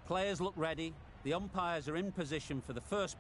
Players look ready. The umpires are in position for the first.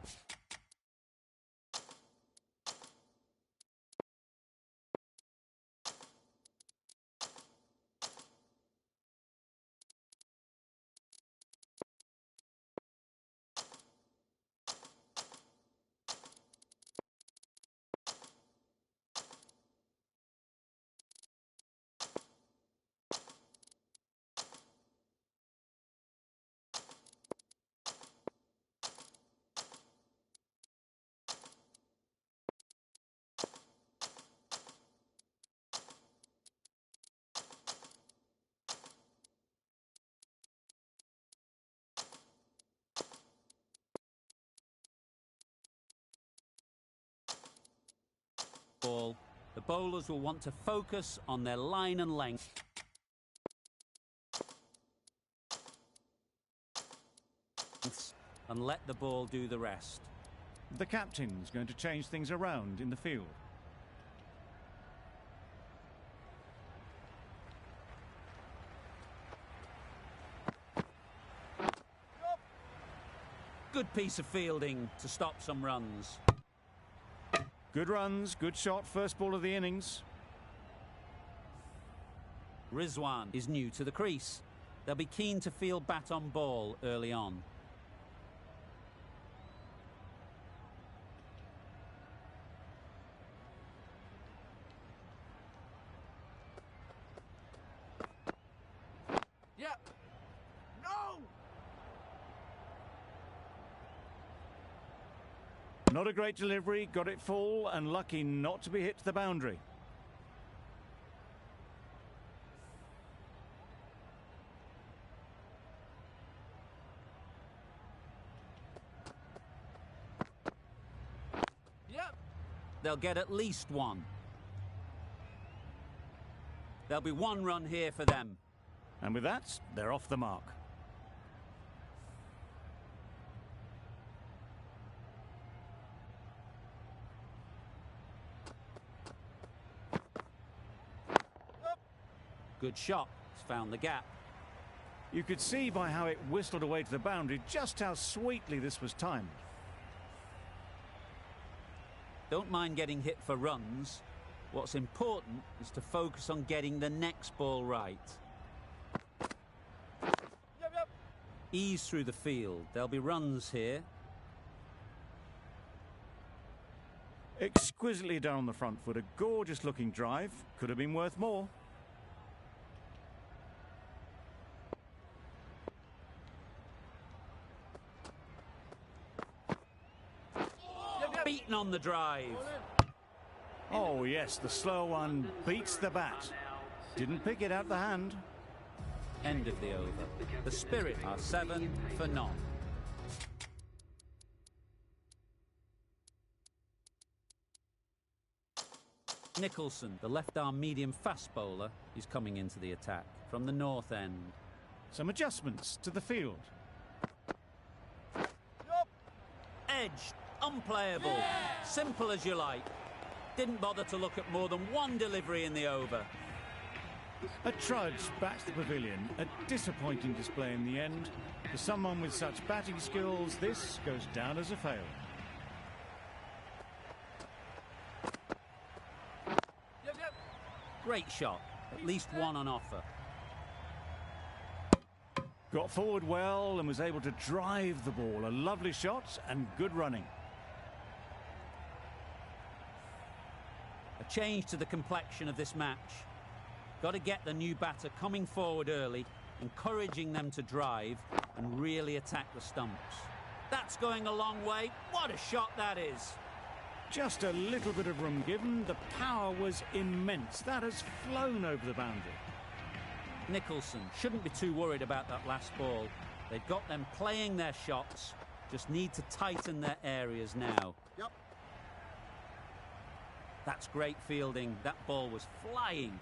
Ball. The bowlers will want to focus on their line and length. And let the ball do the rest. The captain's going to change things around in the field. Good piece of fielding to stop some runs. Good runs, good shot, first ball of the innings. Rizwan is new to the crease. They'll be keen to field bat on ball early on. Yep. No! Not a great delivery, got it full and lucky not to be hit to the boundary. Yep. They'll get at least one. There'll be one run here for them. And with that, they're off the mark. Good shot. It's found the gap. You could see by how it whistled away to the boundary just how sweetly this was timed. Don't mind getting hit for runs. What's important is to focus on getting the next ball right. Yep. Ease through the field. There'll be runs here. Exquisitely down the front foot, a gorgeous looking drive. Could have been worth more. Beaten on the drive. Oh yes, the slow one beats the bat. Didn't pick it out the hand. End of the over. The Spirit are 7 for none. Nicholson, the left-arm medium fast bowler, is coming into the attack from the north end. Some adjustments to the field. Edged, unplayable, simple as you like. Didn't bother to look at more than one delivery in the over. A trudge back to the pavilion. A disappointing display in the end. For someone with such batting skills, this goes down as a fail. Yep. Great shot, at least one on offer. Got forward well and was able to drive the ball. A lovely shot and good running. A change to the complexion of this match. Got to get the new batter coming forward early, encouraging them to drive and really attack the stumps. That's going a long way. What a shot that is. Just a little bit of room given. The power was immense. That has flown over the boundary. Nicholson shouldn't be too worried about that last ball. They've got them playing their shots, just need to tighten their areas now. Yep. That's great fielding. That ball was flying.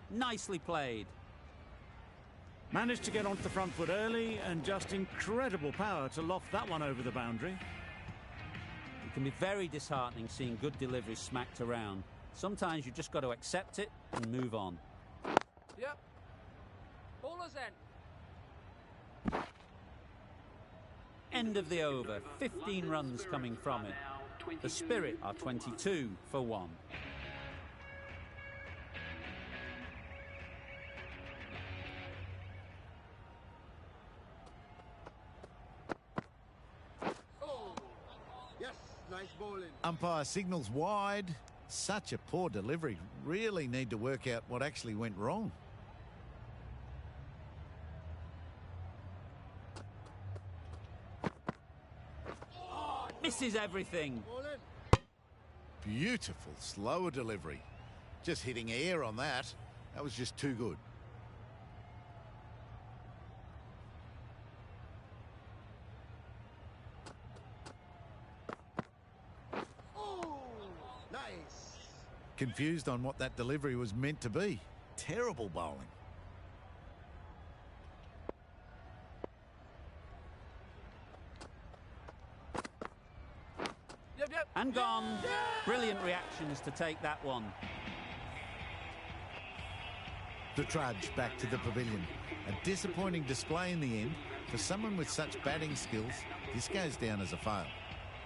Nicely played. Managed to get onto the front foot early and just incredible power to loft that one over the boundary. It can be very disheartening seeing good deliveries smacked around. Sometimes you've just got to accept it and move on. Yep. Bowler's end. End of the over. 15 runs coming from it. The Spirit are 22 for 1. Nice bowling. Umpire signals wide. Such a poor delivery. Really need to work out what actually went wrong. Misses everything. Bowling. Beautiful, slower delivery. Just hitting air on that. That was just too good. Nice. Confused on what that delivery was meant to be. Terrible bowling. Yep. And gone. Brilliant reactions to take that one. The trudge back to the pavilion. A disappointing display in the end. For someone with such batting skills, this goes down as a fail.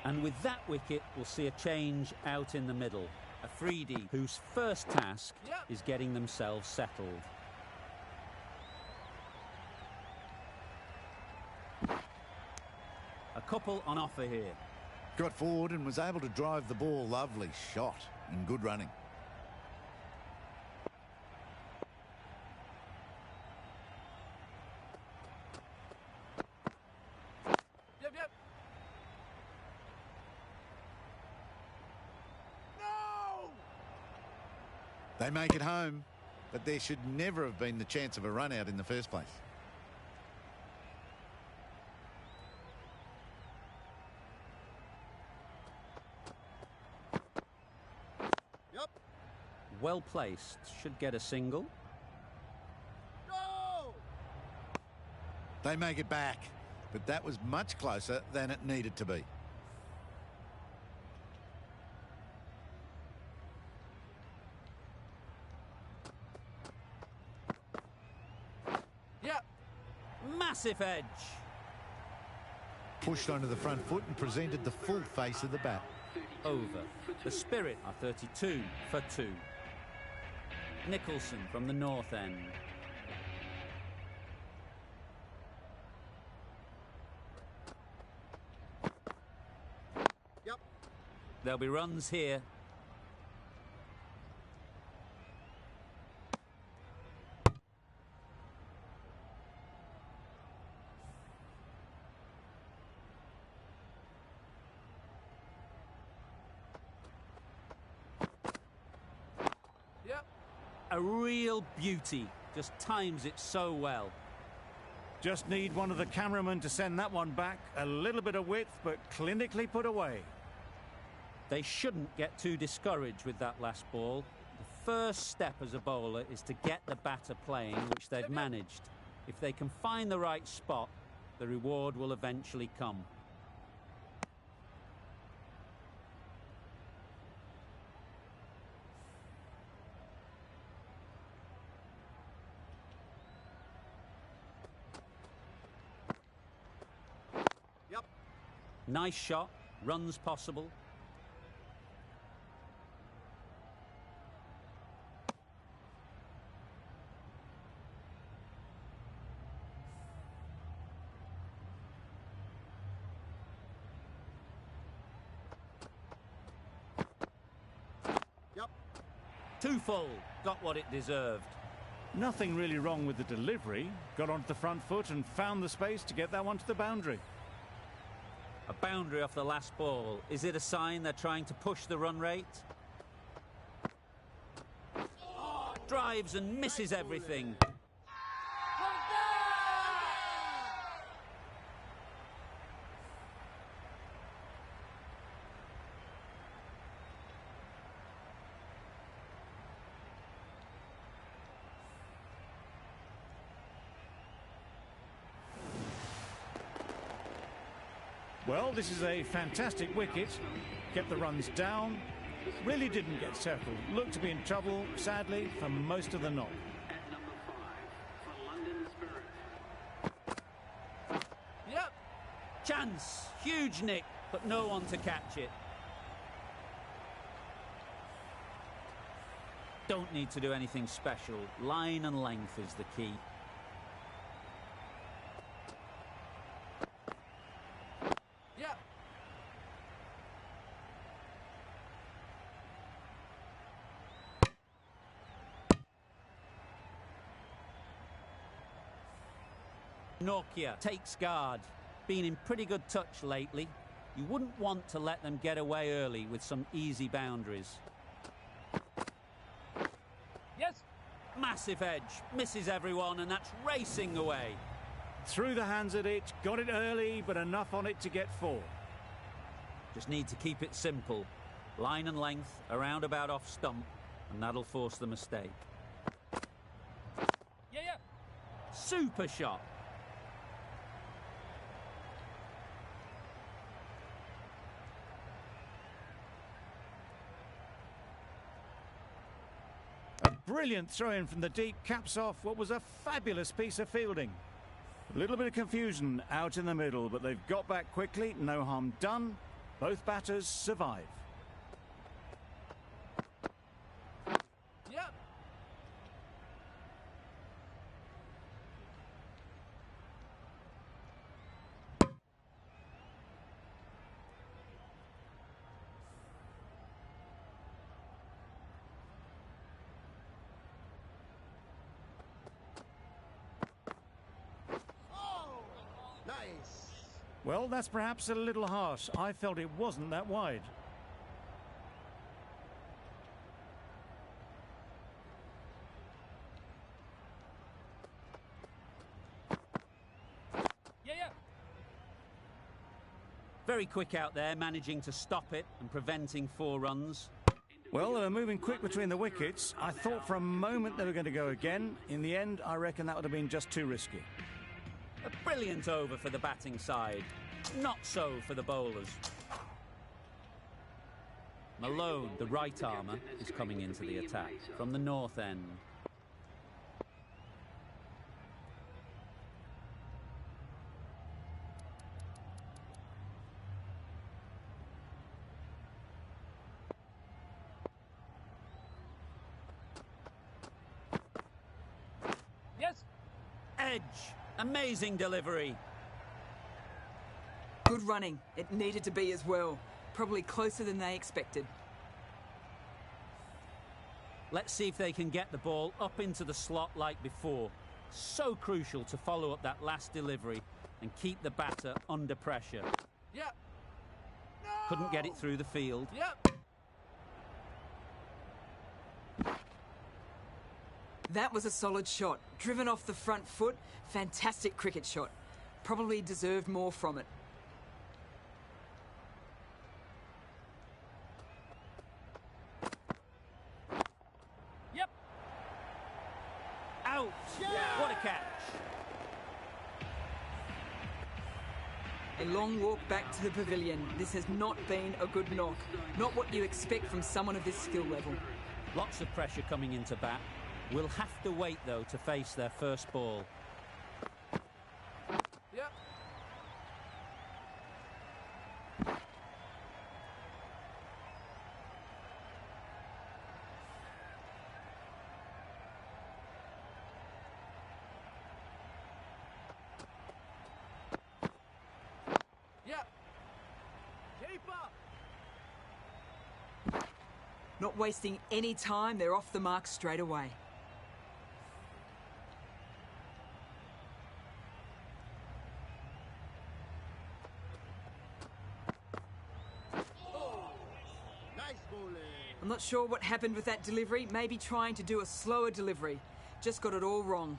And with that wicket, we'll see a change out in the middle. Afridi, whose first task is getting themselves settled. A couple on offer here. Got forward and was able to drive the ball. Lovely shot in good running. Yep. No! They make it home, but there should never have been the chance of a run out in the first place. Yep. Well placed. Should get a single. No! They make it back, but that was much closer than it needed to be. Yep. Massive edge. Pushed onto the front foot and presented the full face of the bat. Over. The Spirit are 32 for 2. Nicholson from the north end. Yep. There'll be runs here. Yep. A real beauty. Just times it so well. Just need one of the cameramen to send that one back. A little bit of width, but clinically put away. They shouldn't get too discouraged with that last ball. The first step as a bowler is to get the batter playing, which they've managed. If they can find the right spot, the reward will eventually come. Yep. Nice shot, runs possible. Yep. Too full, got what it deserved. Nothing really wrong with the delivery. Got onto the front foot and found the space to get that one to the boundary. A boundary off the last ball. Is it a sign they're trying to push the run rate? Drives and misses everything. Well, this is a fantastic wicket. Kept the runs down. Really didn't get settled. Looked to be in trouble, sadly, for most of the knock. Yep. Chance. Huge nick, but no one to catch it. Don't need to do anything special. Line and length is the key. Yep. Nokia takes guard. Been in pretty good touch lately. You wouldn't want to let them get away early with some easy boundaries. Yes. Massive edge. Misses everyone, and that's racing away. Threw the hands at it, got it early, but enough on it to get 4. Just need to keep it simple. Line and length, around about off stump, and that'll force the mistake. Yeah. Super shot. A brilliant throw-in from the deep caps off what was a fabulous piece of fielding. A little bit of confusion out in the middle, but they've got back quickly, no harm done. Both batters survive. Yep. Nice. Well, that's perhaps a little harsh. I felt it wasn't that wide. Yeah. Very quick out there, managing to stop it and preventing 4 runs. Well, they were moving quick between the wickets. I thought for a moment they were going to go again. In the end, I reckon that would have been just too risky. A brilliant over for the batting side. Not so for the bowlers. Malone, the right armour, is coming into the attack from the north end. Yes. Edge. Amazing delivery. Good running. It needed to be as well. Probably closer than they expected. Let's see if they can get the ball up into the slot like before. So crucial to follow up that last delivery and keep the batter under pressure. Yep. No. Couldn't get it through the field. Yep. That was a solid shot. Driven off the front foot. Fantastic cricket shot. Probably deserved more from it. Yep. Out! What a catch! A long walk back to the pavilion. This has not been a good knock. Not what you expect from someone of this skill level. Lots of pressure coming into bat. We'll have to wait, though, to face their first ball. Yep. Yep. Keeper. Not wasting any time. They're off the mark straight away. I'm not sure what happened with that delivery. Maybe trying to do a slower delivery. Just got it all wrong.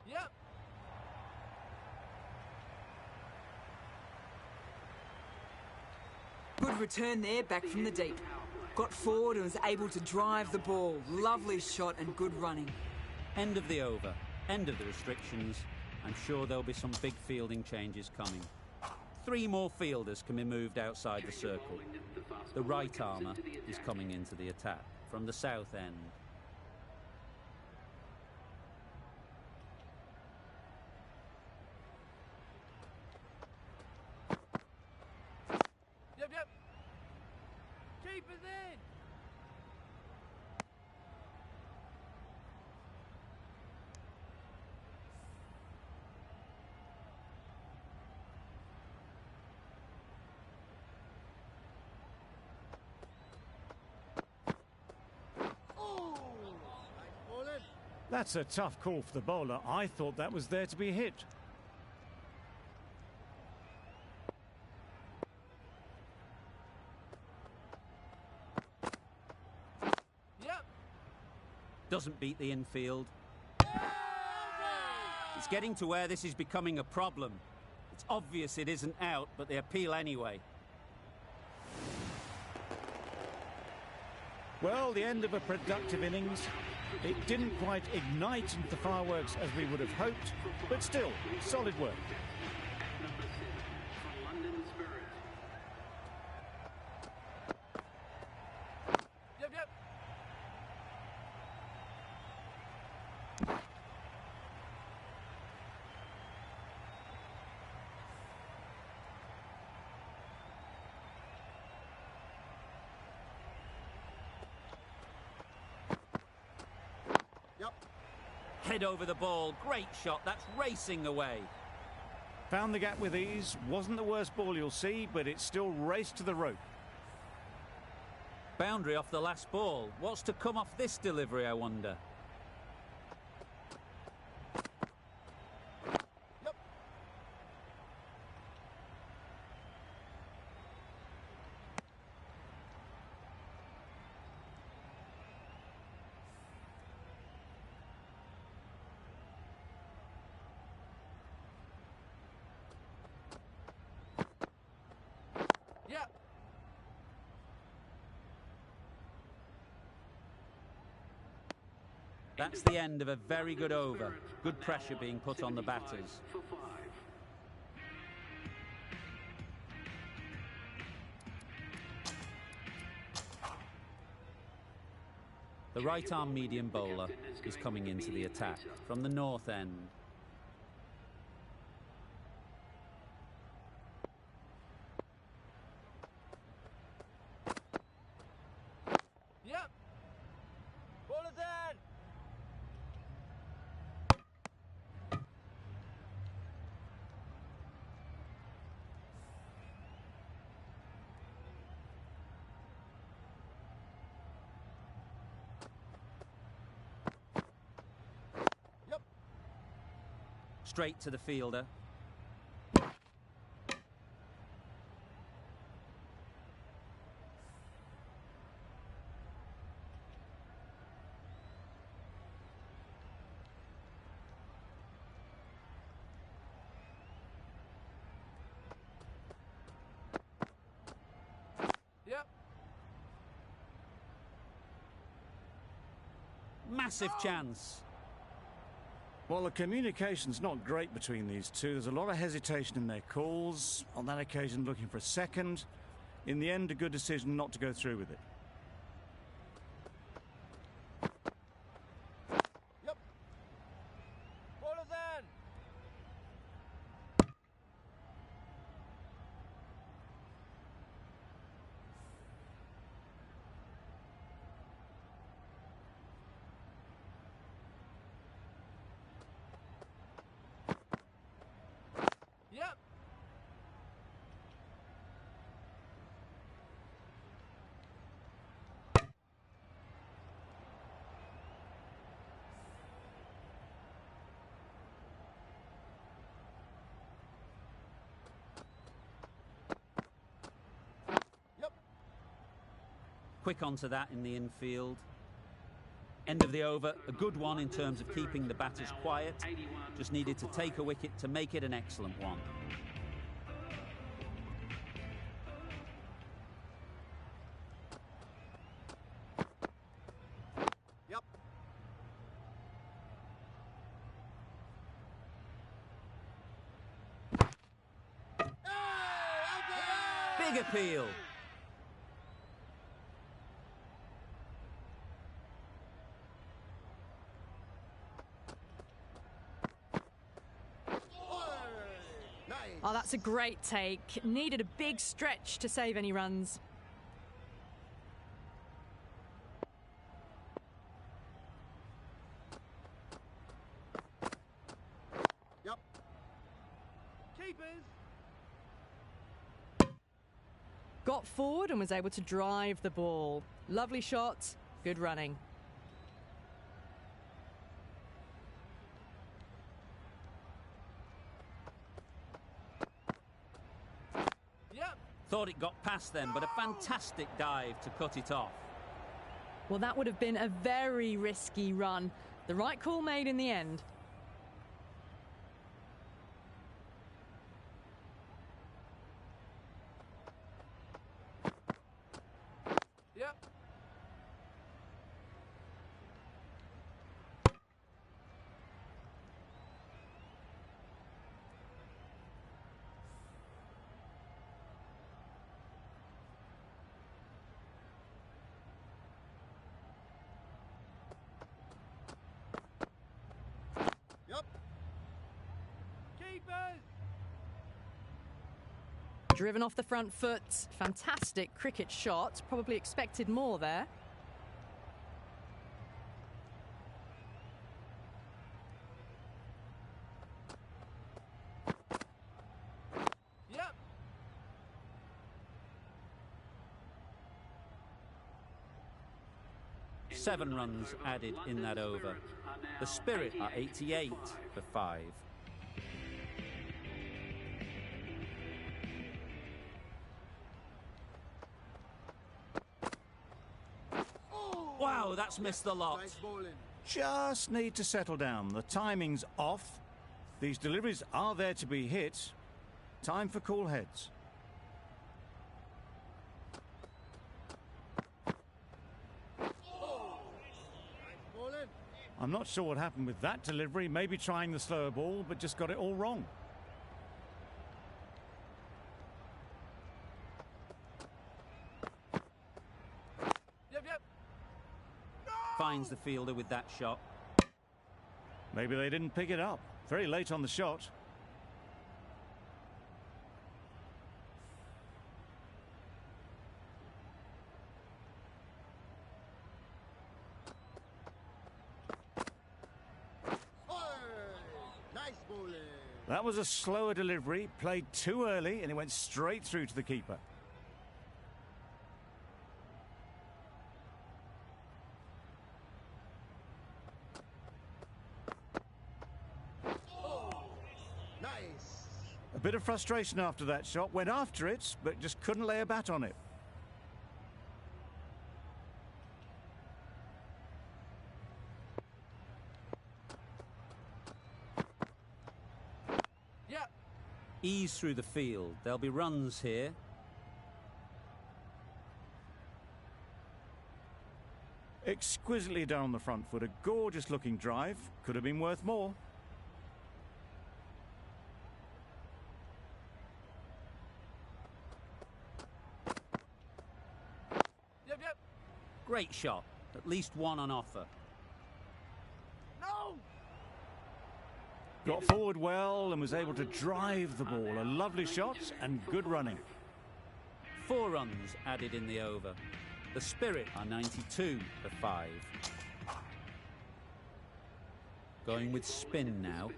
Yep. Good return there, back from the deep. Got forward and was able to drive the ball. Lovely shot and good running. End of the over. End of the restrictions. I'm sure there'll be some big fielding changes coming. 3 more fielders can be moved outside the circle. The right armour is coming into the attack from the south end. Yep, yep. Keep it in. That's a tough call for the bowler. I thought that was there to be hit. Yep. Doesn't beat the infield. It's getting to where this is becoming a problem. It's obvious it isn't out, but they appeal anyway. Well, the end of a productive innings. It didn't quite ignite into the fireworks as we would have hoped, but still, solid work. Yep, yep. Head over the ball, great shot, that's racing away. Found the gap with ease. Wasn't the worst ball you'll see, but it still raced to the rope. Boundary off the last ball. What's to come off this delivery, I wonder? Yep. Yep. That's the end of a very good over. Good pressure being put on the batters. The right-arm medium bowler is coming into the attack from the north end. Yep. Ball is in. Yep. Straight to the fielder. Yep. Massive chance. Well, the communication's not great between these two. There's a lot of hesitation in their calls. On that occasion, looking for a second. In the end, a good decision not to go through with it. Yep. Ball is in. Yep. Yep. Quick onto that in the infield. End of the over, a good one in terms of keeping the batters quiet. Just needed to take a wicket to make it an excellent one. Yep. Big appeal. Oh, that's a great take. Needed a big stretch to save any runs. Yep. Keepers. Got forward and was able to drive the ball. Lovely shot, good running. Yep. Thought it got past them, but a fantastic dive to cut it off. Well, that would have been a very risky run. The right call made in the end. Yep. Yep. Keepers. Driven off the front foot. Fantastic cricket shot. Probably expected more there. Yep. 7 runs added in that over. The Spirit are 88 for 5. Wow, that's missed the lot. Nice bowling. Just need to settle down. The timing's off. These deliveries are there to be hit. Time for cool heads. Nice bowling. I'm not sure what happened with that delivery. Maybe trying the slower ball, but just got it all wrong. Yep, yep. Finds the fielder with that shot. Maybe they didn't pick it up. Very late on the shot. Nice bowling. That was a slower delivery, played too early, and it went straight through to the keeper. Nice. A bit of frustration after that shot. Went after it, but just couldn't lay a bat on it. Yep. Ease through the field. There'll be runs here. Exquisitely done on the front foot. A gorgeous looking drive. Could have been worth more. Yep, yep. Great shot. At least one on offer. No. Got forward well and was able to drive the ball. A lovely shot and good running. 4 runs added in the over. The Spirit are 92 for 5. Going with spin now.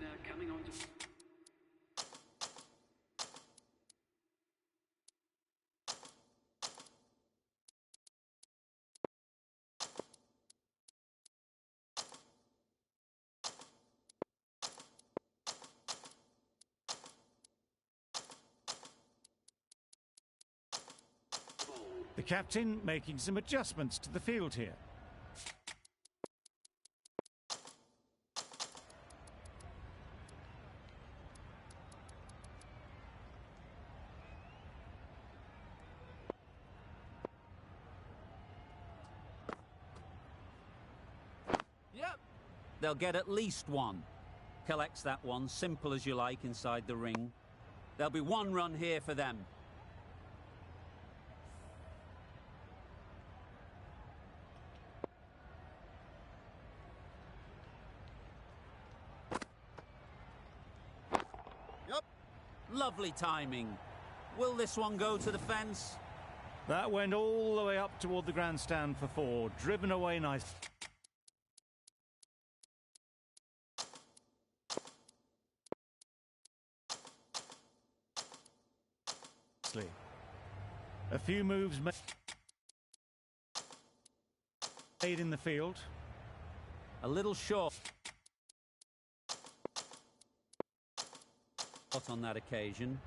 The captain making some adjustments to the field here. Yep. They'll get at least one. Collects that one, simple as you like, inside the ring. There'll be 1 run here for them. Lovely timing. Will this one go to the fence? That went all the way up toward the grandstand for four. Driven away nicely. A few moves made in the field. A little short on that occasion.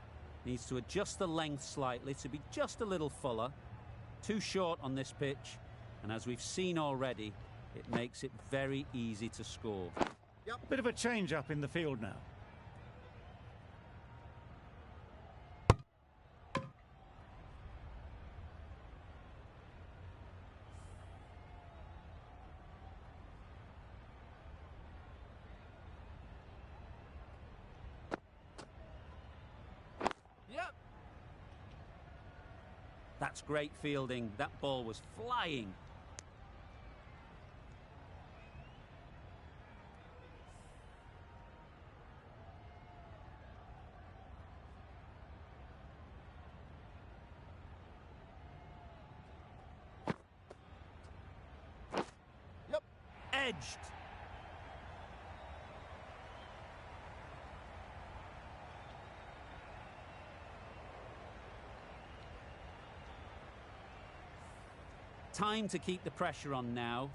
Needs to adjust the length slightly to be just a little fuller. Too short on this pitch, and as we've seen already, it makes it very easy to score. Yep. Bit of a change up in the field now. That's great fielding. That ball was flying. Yep. Edged. Time to keep the pressure on now.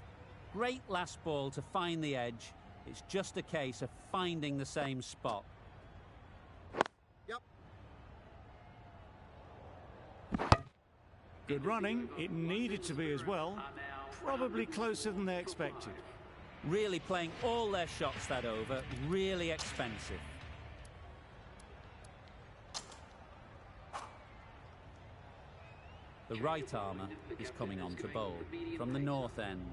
Great last ball to find the edge. It's just a case of finding the same spot. Yep. Good running. It needed to be as well. Probably closer than they expected. Really playing all their shots that over. Really expensive. The right armour is coming on to bowl from the north end.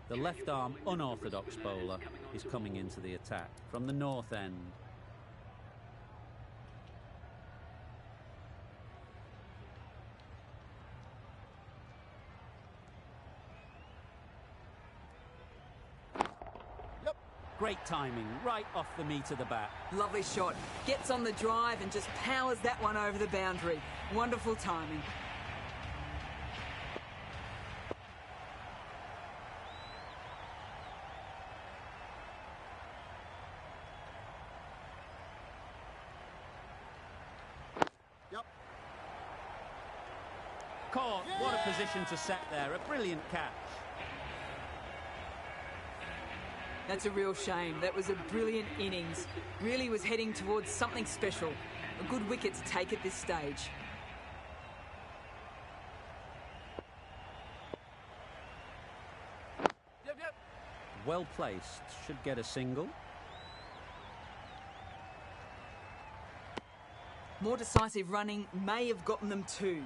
The left arm unorthodox bowler is coming into the attack from the north end. Great timing, right off the meat of the bat. Lovely shot. Gets on the drive and just powers that one over the boundary. Wonderful timing. Yep. Caught. Yeah. What a position to set there. A brilliant catch. That's a real shame. That was a brilliant innings. Really was heading towards something special. A good wicket to take at this stage. Yep, yep. Well placed. Should get a single. More decisive running may have gotten them two.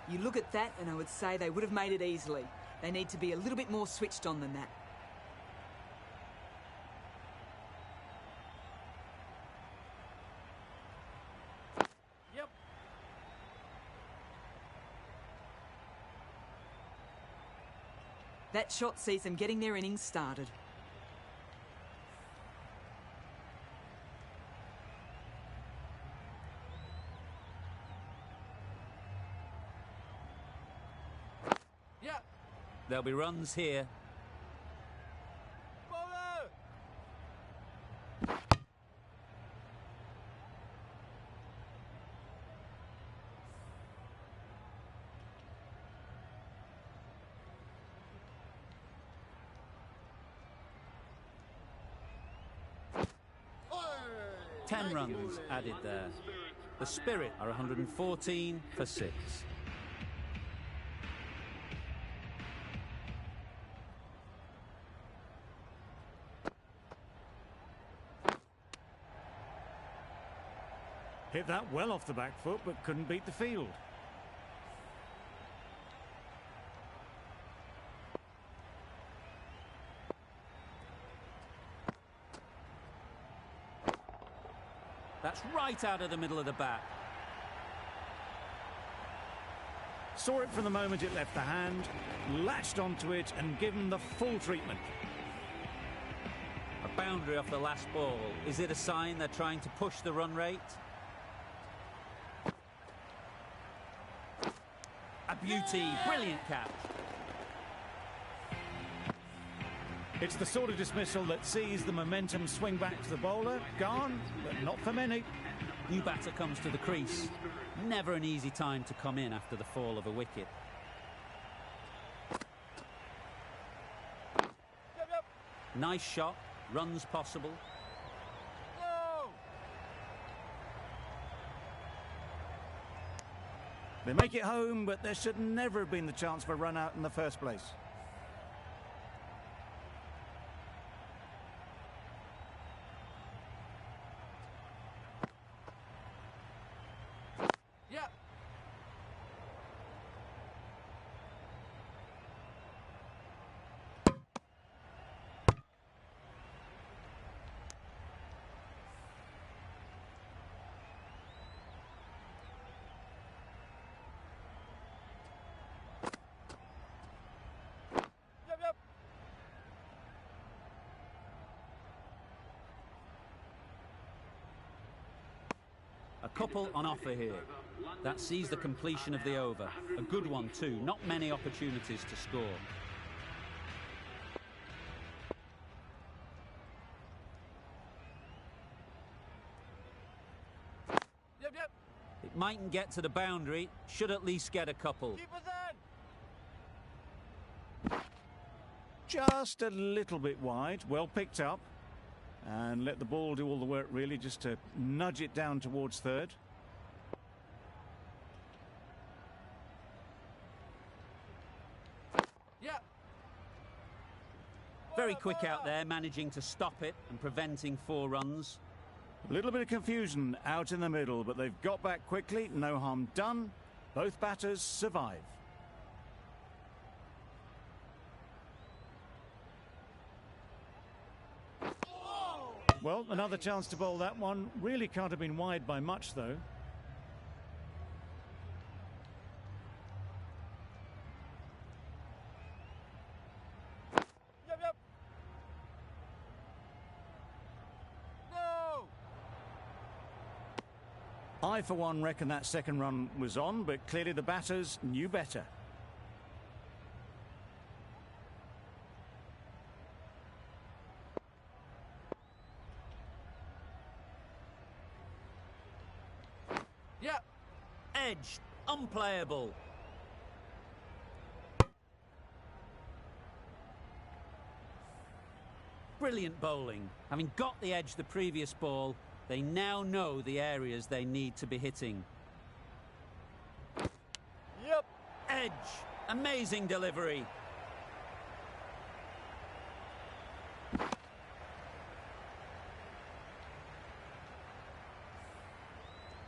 You look at that and I would say they would have made it easily. They need to be a little bit more switched on than that. That shot sees them getting their innings started. Yeah. There'll be runs here. Bowler. 10 runs added there. The Spirit are 114 for 6. Hit that well off the back foot, but couldn't beat the field. That's right out of the middle of the bat. Saw it from the moment it left the hand, latched onto it and given the full treatment. A boundary off the last ball. Is it a sign they're trying to push the run rate? A beauty, brilliant catch. It's the sort of dismissal that sees the momentum swing back to the bowler. Gone, but not for many. New batter comes to the crease. Never an easy time to come in after the fall of a wicket. Nice shot, runs possible. They make it home, but there should never have been the chance for a run out in the first place. Yeah. Yep. A couple on offer here. That sees the completion of the over. A good one too. Not many opportunities to score. Yep. It mightn't get to the boundary. Should at least get a couple. Keep us in. Just a little bit wide, well picked up. And let the ball do all the work really, just to nudge it down towards third. Yeah. Very quick out there, managing to stop it and preventing 4 runs. A little bit of confusion out in the middle, but they've got back quickly, no harm done. Both batters survive. Well, another chance to bowl that one. Really can't have been wide by much, though. Yep. No. I, for one, reckon that second run was on, but clearly the batters knew better. Yeah. Edge, unplayable. Brilliant bowling. Having got the edge the previous ball, they now know the areas they need to be hitting. Yep. Edge, amazing delivery.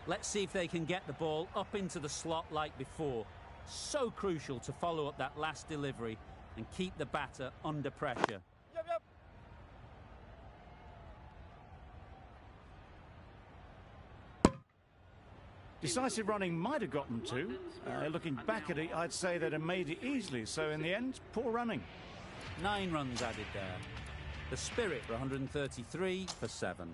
Let's see if they can get the ball up into the slot like before. So crucial to follow up that last delivery and keep the batter under pressure. Yep. Decisive running might have got them to. Looking back at it, I'd say they'd have made it easily. So in the end, poor running. 9 runs added there. The Spirit for 133 for 7.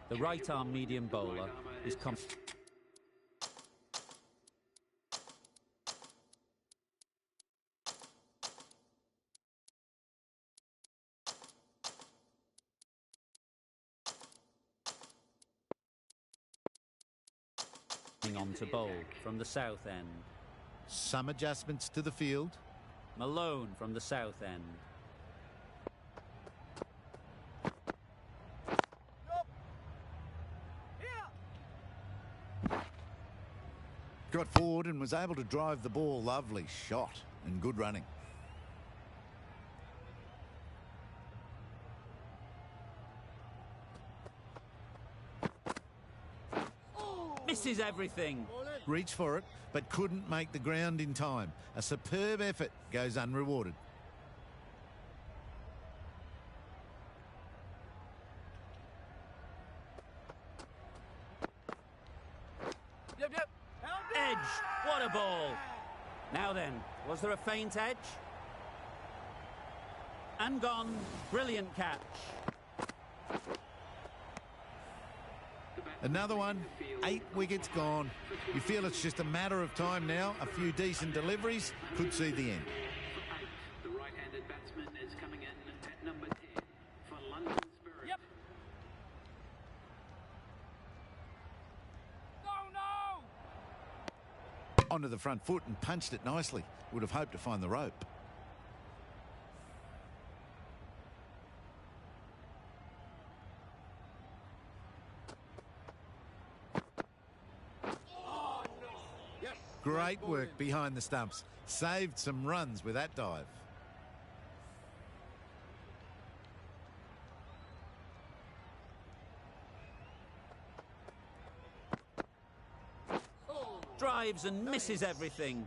The right-arm medium bowler is coming on to bowl from the south end. Some adjustments to the field. Malone from the south end. Got forward and was able to drive the ball. Lovely shot and good running. Misses everything. Reached for it, but couldn't make the ground in time. A superb effort goes unrewarded. Yep, yep. Edge. What a ball. Now then, was there a feint edge? And gone. Brilliant catch. Another one, 8 wickets gone. You feel it's just a matter of time now. A few decent deliveries could see the end. The right-handed batsman is coming in at number 10 for London Spirit. Yep. No, no! Onto the front foot and punched it nicely. Would have hoped to find the rope. Great work behind the stumps. Saved some runs with that dive. Drives and misses everything.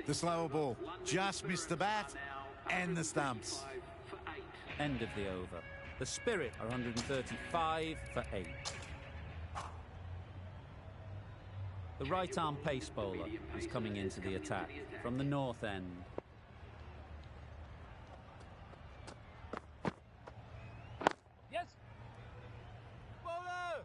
The slower ball just missed the bat and the stumps. End of the over. The Spirit are 135 for 8. The right-arm pace bowler is coming into the attack from the north end. Yes. Bowler.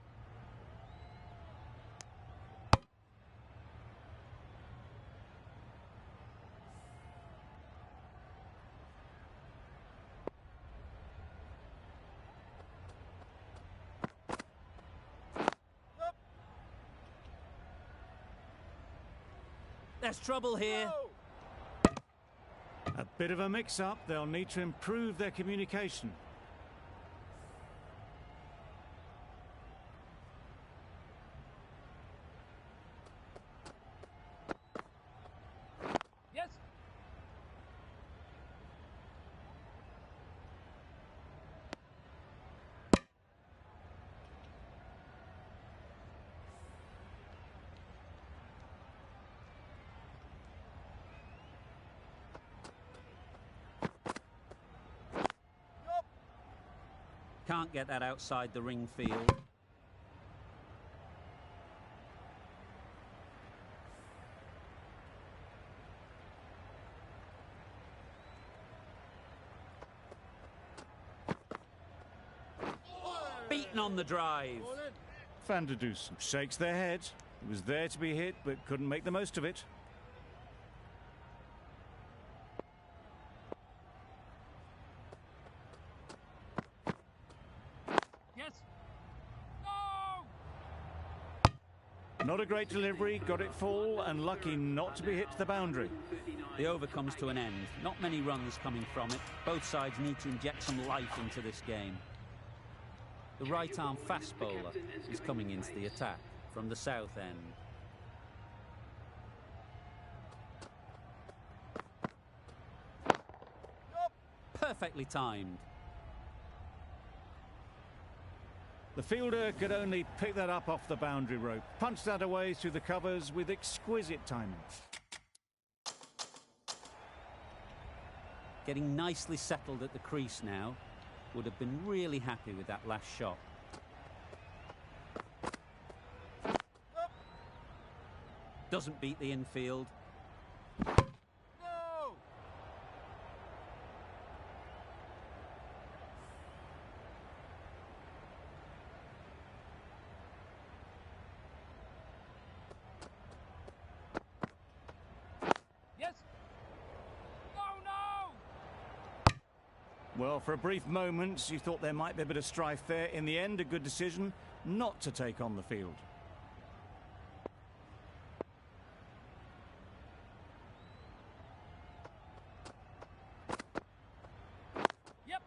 There's trouble here. A bit of a mix-up. They'll need to improve their communication. Yes. Can't get that outside the ring field. Beaten on the drive. Van der Dusen shakes their head. It was there to be hit, but couldn't make the most of it. Yes. No. Not a great delivery, got it full and lucky not to be hit to the boundary. The over comes to an end. Not many runs coming from it. Both sides need to inject some life into this game. The right-arm fast bowler is coming into the attack from the south end. Perfectly timed. The fielder could only pick that up off the boundary rope. Punched that away through the covers with exquisite timing. Getting nicely settled at the crease now. Would have been really happy with that last shot. Doesn't beat the infield. No. Yes. No, no. Well, for a brief moment, you thought there might be a bit of strife there. In the end, a good decision not to take on the field. Yep.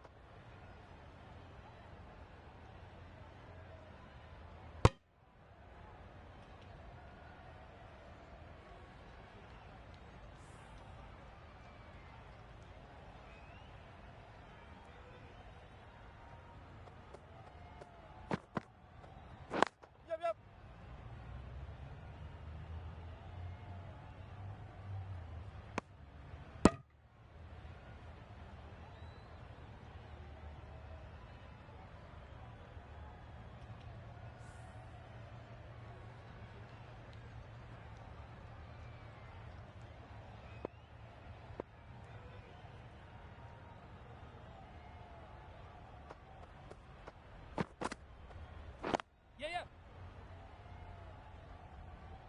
Yep, yep.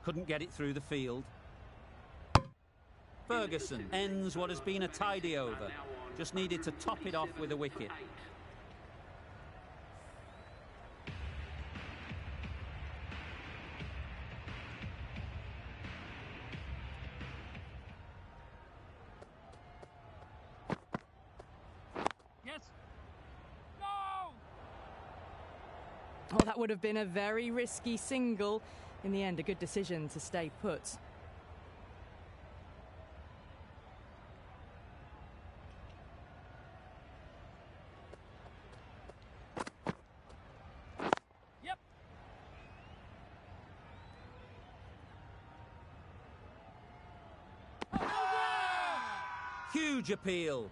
couldn't get it through the field. Ferguson ends what has been a tidy over. Just needed to top it off with a wicket. Yes. No! Oh, that would have been a very risky single. In the end, a good decision to stay put. Yep. Huge appeal.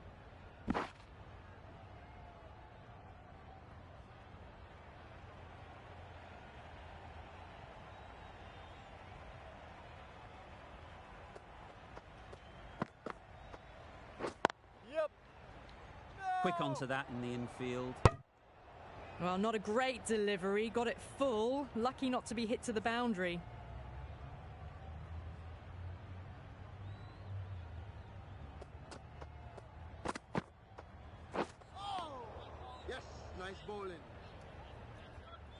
Quick onto that in the infield. Well, not a great delivery. Got it full. Lucky not to be hit to the boundary. Yes, nice bowling.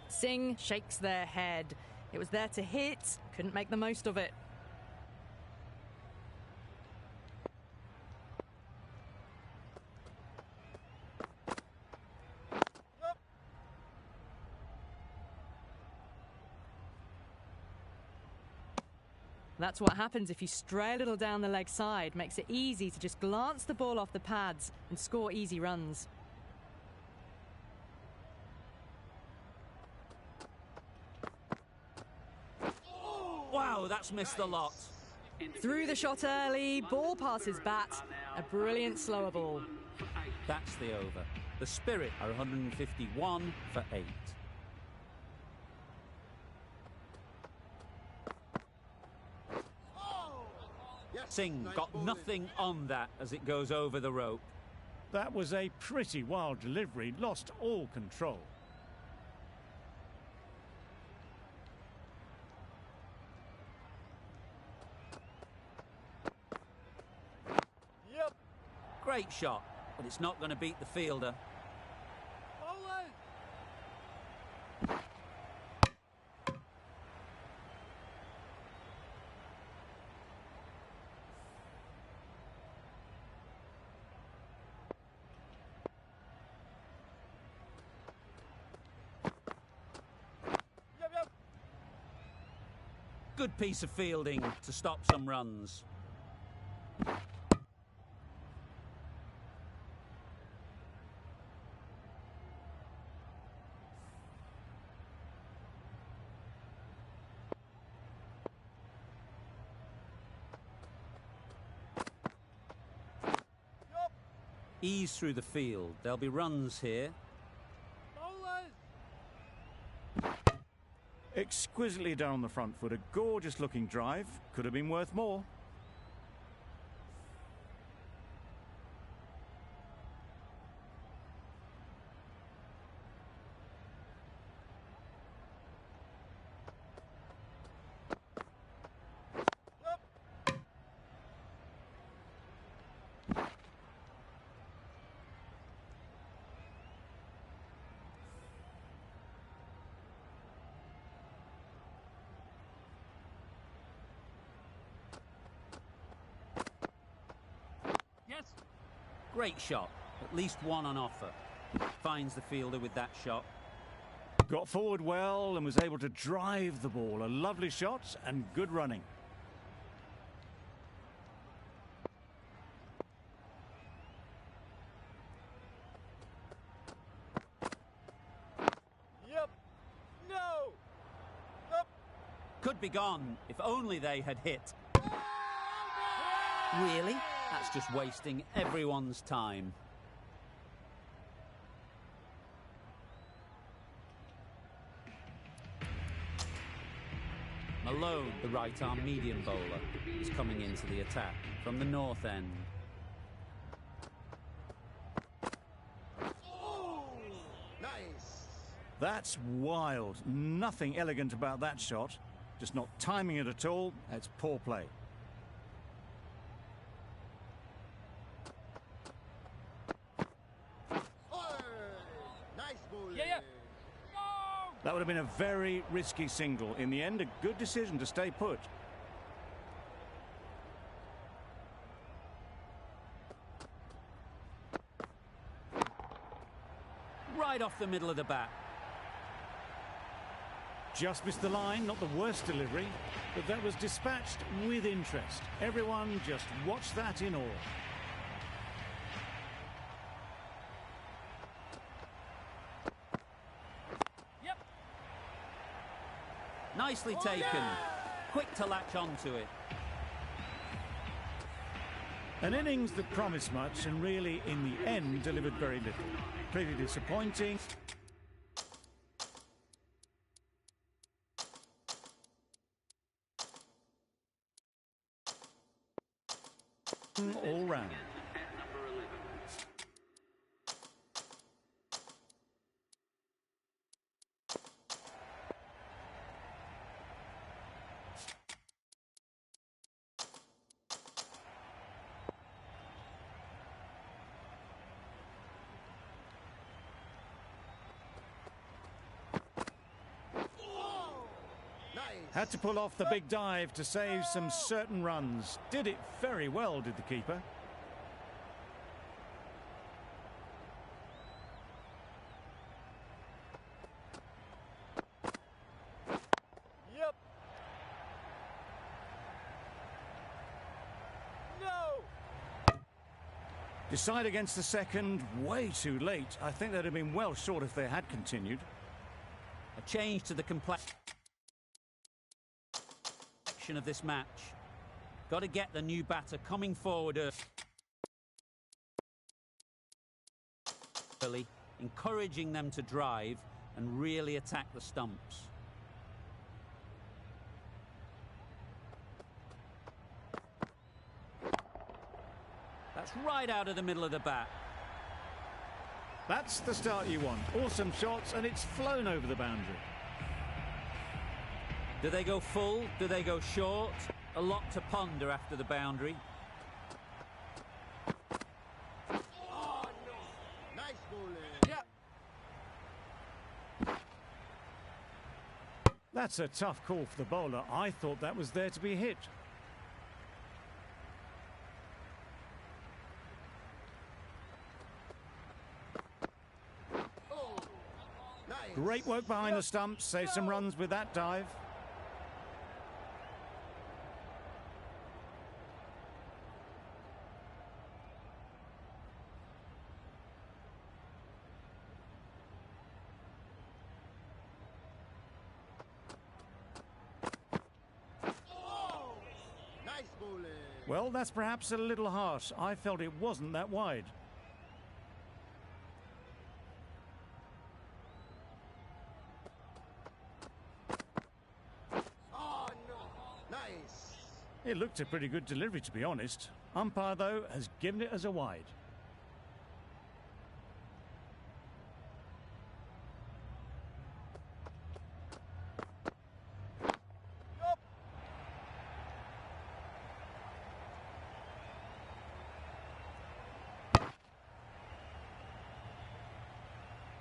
Singh shakes their head. It was there to hit. Couldn't make the most of it. That's what happens if you stray a little down the leg side. Makes it easy to just glance the ball off the pads and score easy runs. Wow, that's missed a lot. Through the shot early, ball passes bat. A brilliant slower ball. That's the over. The Spirit are 151 for 8. Singh got nothing on that as it goes over the rope. That was a pretty wild delivery, lost all control. Great shot, but it's not going to beat the fielder. Good piece of fielding to stop some runs. Ease through the field. There'll be runs here. Exquisitely done on the front foot. A gorgeous looking drive. Could have been worth more. Great shot. At least one on offer. Finds the fielder with that shot. Got forward well and was able to drive the ball. A lovely shot and good running. Could be gone if only they had hit. Really? That's just wasting everyone's time. Malone, the right-arm medium bowler, is coming into the attack from the north end. Nice. That's wild. Nothing elegant about that shot. Just not timing it at all. That's poor play. Nice bowling. Yeah. No! That would have been a very risky single. In the end, a good decision to stay put. Right off the middle of the bat. Just missed the line, not the worst delivery, but that was dispatched with interest. Everyone just watched that in awe. Yep. Nicely taken. Quick to latch onto it. An innings that promised much and really, in the end, delivered very little. Pretty disappointing. All round. Had to pull off the big dive to save some certain runs. Did it very well, did the keeper. Yep. No. Decide against the second, way too late. I think they'd have been well short if they had continued. A change to the complexion of this match. Got to get the new batter coming forward early, encouraging them to drive and really attack the stumps. That's right out of the middle of the bat. That's the start you want. Awesome shots, and it's flown over the boundary. Do they go full? Do they go short? A lot to ponder after the boundary. Oh, no. Nice bowling. Yeah. That's a tough call for the bowler. I thought that was there to be hit. Oh, nice. Great work behind the stumps. Saved some runs with that dive. Nice bowling. Well, that's perhaps a little harsh. I felt it wasn't that wide. Oh, no. Nice. It looked a pretty good delivery, to be honest. Umpire, though, has given it as a wide.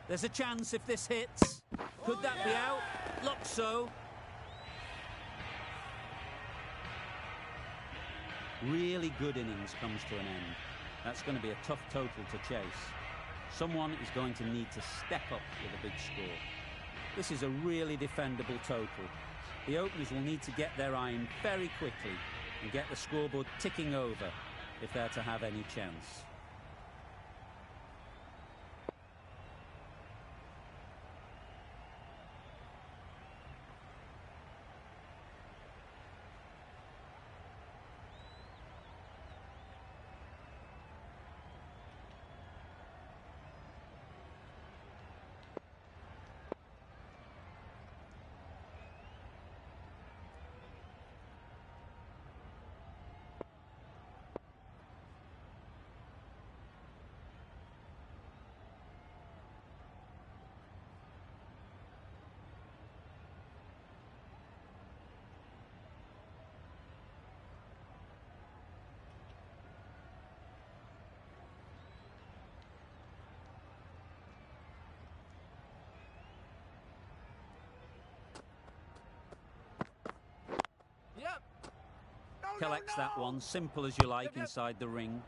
There's a chance if this hits. Could that be out? Looks so. Really good innings comes to an end. That's going to be a tough total to chase. Someone is going to need to step up with a big score. This is a really defendable total. The openers will need to get their iron very quickly and get the scoreboard ticking over if they're to have any chance. Collects that one, simple as you like, inside the ring.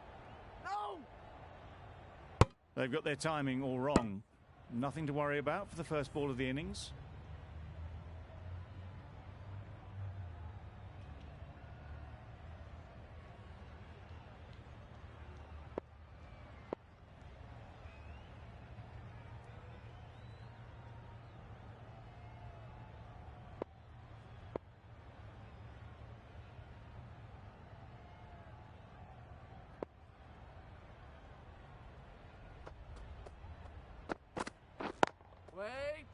No! They've got their timing all wrong. Nothing to worry about for the first ball of the innings. Wait!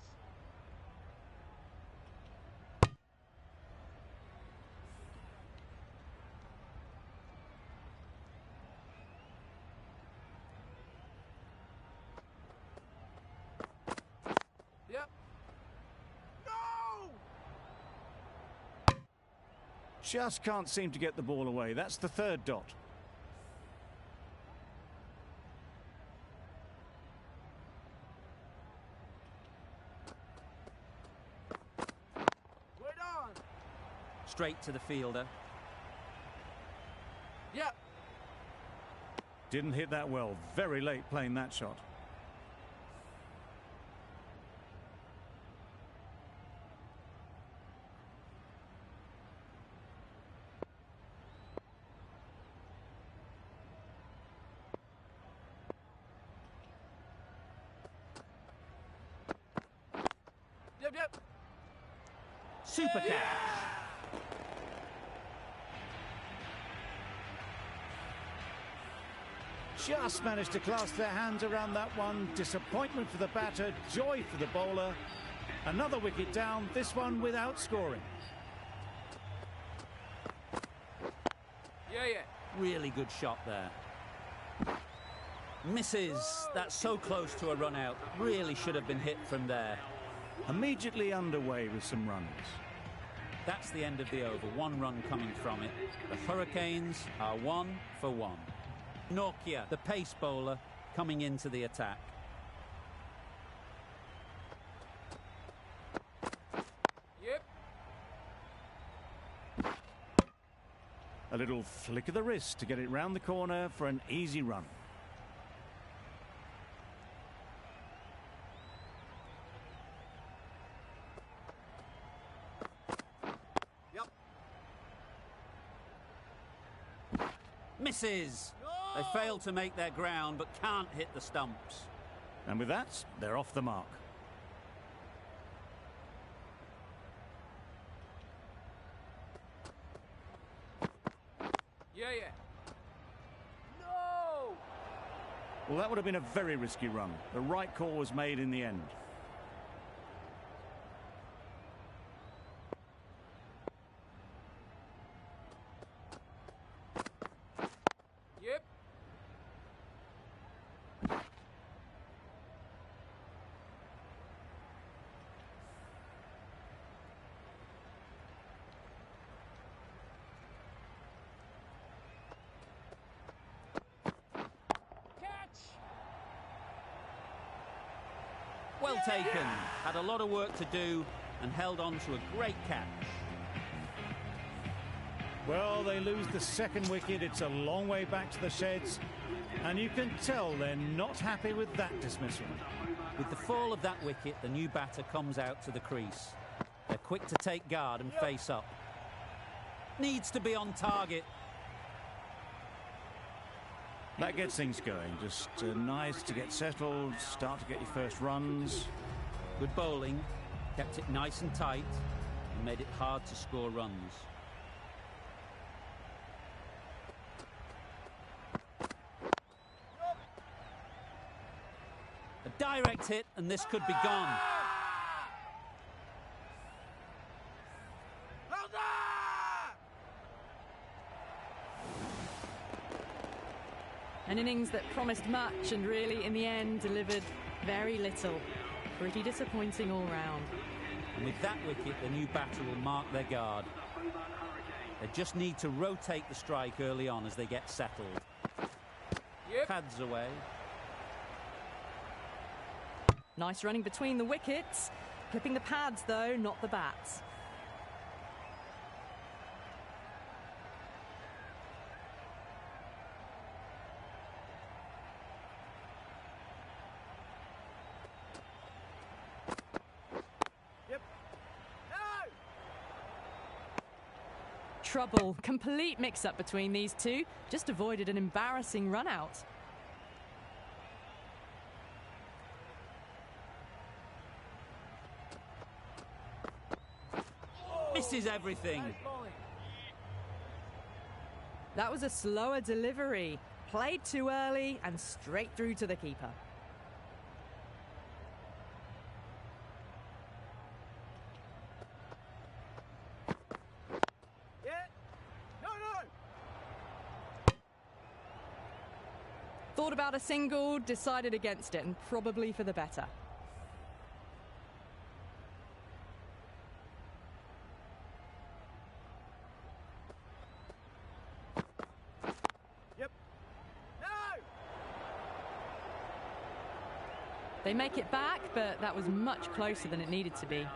Yep. No! Just can't seem to get the ball away. That's the third dot. Wait on! Straight to the fielder. Yep. Didn't hit that well. Very late playing that shot. Yep. Super catch. Just managed to clasp their hands around that one. Disappointment for the batter, joy for the bowler. Another wicket down, this one without scoring. Yeah. Really good shot there. Misses. That's so close to a run out. Really should have been hit from there. Immediately underway with some runs. That's the end of the over. One run coming from it. The Hurricanes are 1 for 1. Nokia, the pace bowler, coming into the attack. Yep. A little flick of the wrist to get it round the corner for an easy run. Yep. Misses. They fail to make their ground, but can't hit the stumps. And with that, they're off the mark. Yeah. No! Well, that would have been a very risky run. The right call was made in the end. Yep. Well taken. Had a lot of work to do and held on to a great catch. Well, they lose the second wicket. It's a long way back to the sheds. And you can tell they're not happy with that dismissal. With the fall of that wicket, the new batter comes out to the crease. They're quick to take guard and face up. Needs to be on target. That gets things going. Just nice to get settled, start to get your first runs. Good bowling, kept it nice and tight, and made it hard to score runs. A direct hit, and this could be gone. An innings that promised much and really, in the end, delivered very little. Pretty disappointing all round. And with that wicket, the new batter will mark their guard. They just need to rotate the strike early on as they get settled. Yep. Pads away. Nice running between the wickets. Clipping the pads, though, not the bats. trouble. Complete mix-up between these two. Just avoided an embarrassing run-out. Misses everything. That was a slower delivery. Played too early and straight through to the keeper. Yeah. No. Thought about a single, decided against it, and probably for the better. Yep. No. They make it back, but that was much closer than it needed to be.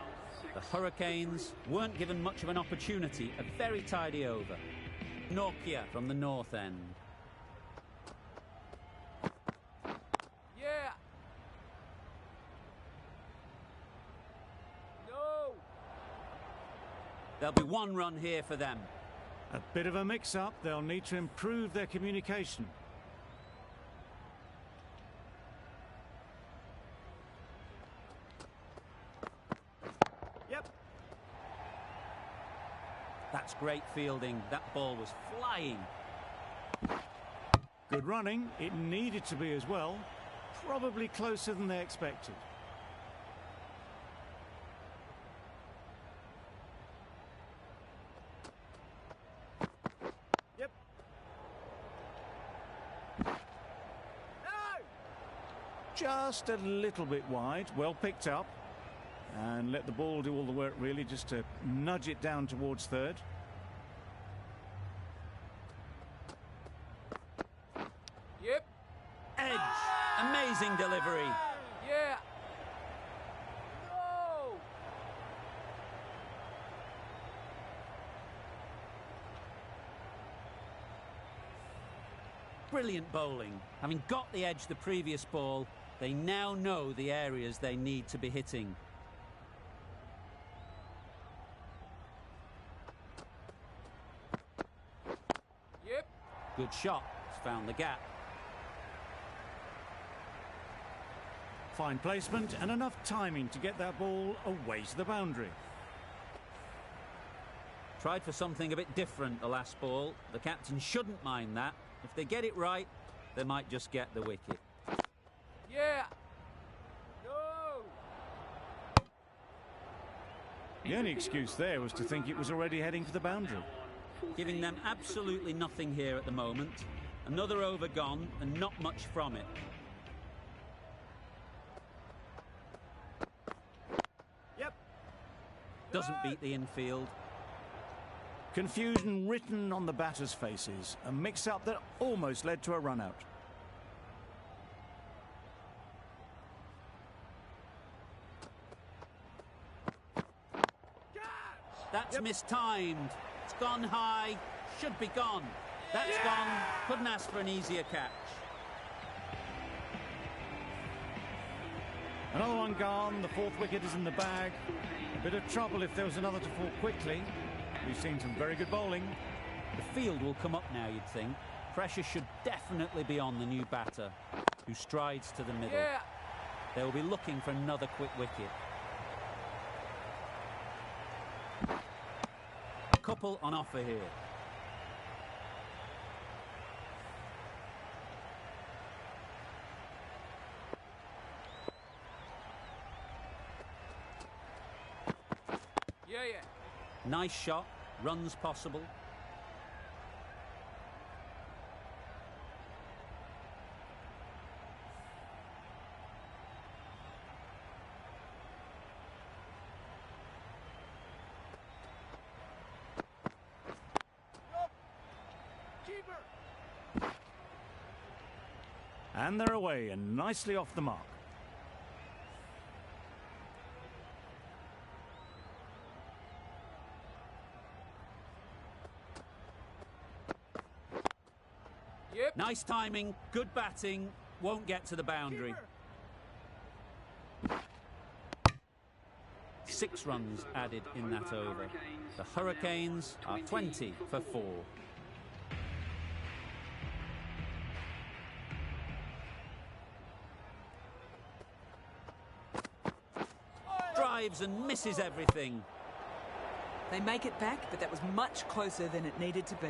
The Hurricanes weren't given much of an opportunity. A very tidy over. Nokia from the north end. Yeah. No. There'll be one run here for them. A bit of a mix-up. They'll need to improve their communication. Yep. That's great fielding. That ball was flying. Good running. It needed to be as well. Probably closer than they expected. Yep. No. Just a little bit wide. Well picked up. And let the ball do all the work, really, just to nudge it down towards third. Yep. Edge. Amazing delivery. Yeah. No. Brilliant bowling. Having got the edge the previous ball, they now know the areas they need to be hitting. Yep. Good shot. It's found the gap. Fine placement and enough timing to get that ball away to the boundary. Tried for something a bit different the last ball. The captain shouldn't mind that. If they get it right, they might just get the wicket. Yeah. No. The only excuse there was to think it was already heading for the boundary. Giving them absolutely nothing here at the moment. Another over gone and not much from it. Yep. Doesn't beat the infield. Confusion written on the batters' faces. A mix-up that almost led to a run-out. That's mistimed. It's gone high. Should be gone. That's gone. Couldn't ask for an easier catch. Another one gone. The fourth wicket is in the bag. A bit of trouble if there was another to fall quickly. We've seen some very good bowling. The field will come up now, you'd think. Pressure should definitely be on the new batter, who strides to the middle. Yeah. They will be looking for another quick wicket. A couple on offer here. Yeah. Nice shot. Runs possible. Keeper. And they're away and nicely off the mark. Yep. Nice timing. Good batting. Won't get to the boundary. 6 runs added in that over. The Hurricanes are 20 for 4. Drives and misses everything. They make it back, but that was much closer than it needed to be.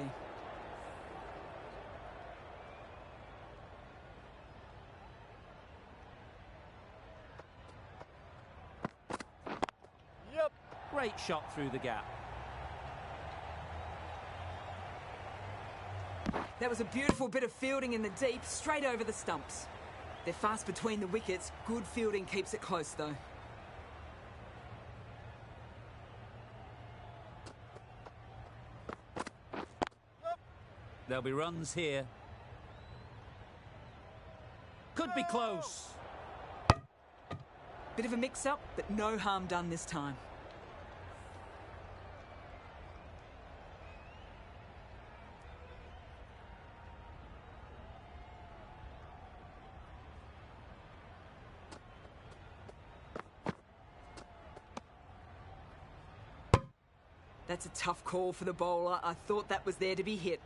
Yep. Great shot through the gap. That was a beautiful bit of fielding in the deep, straight over the stumps. They're fast between the wickets. Good fielding keeps it close, though. There'll be runs here. Could be close. Bit of a mix-up, but no harm done this time. That's a tough call for the bowler. I thought that was there to be hit.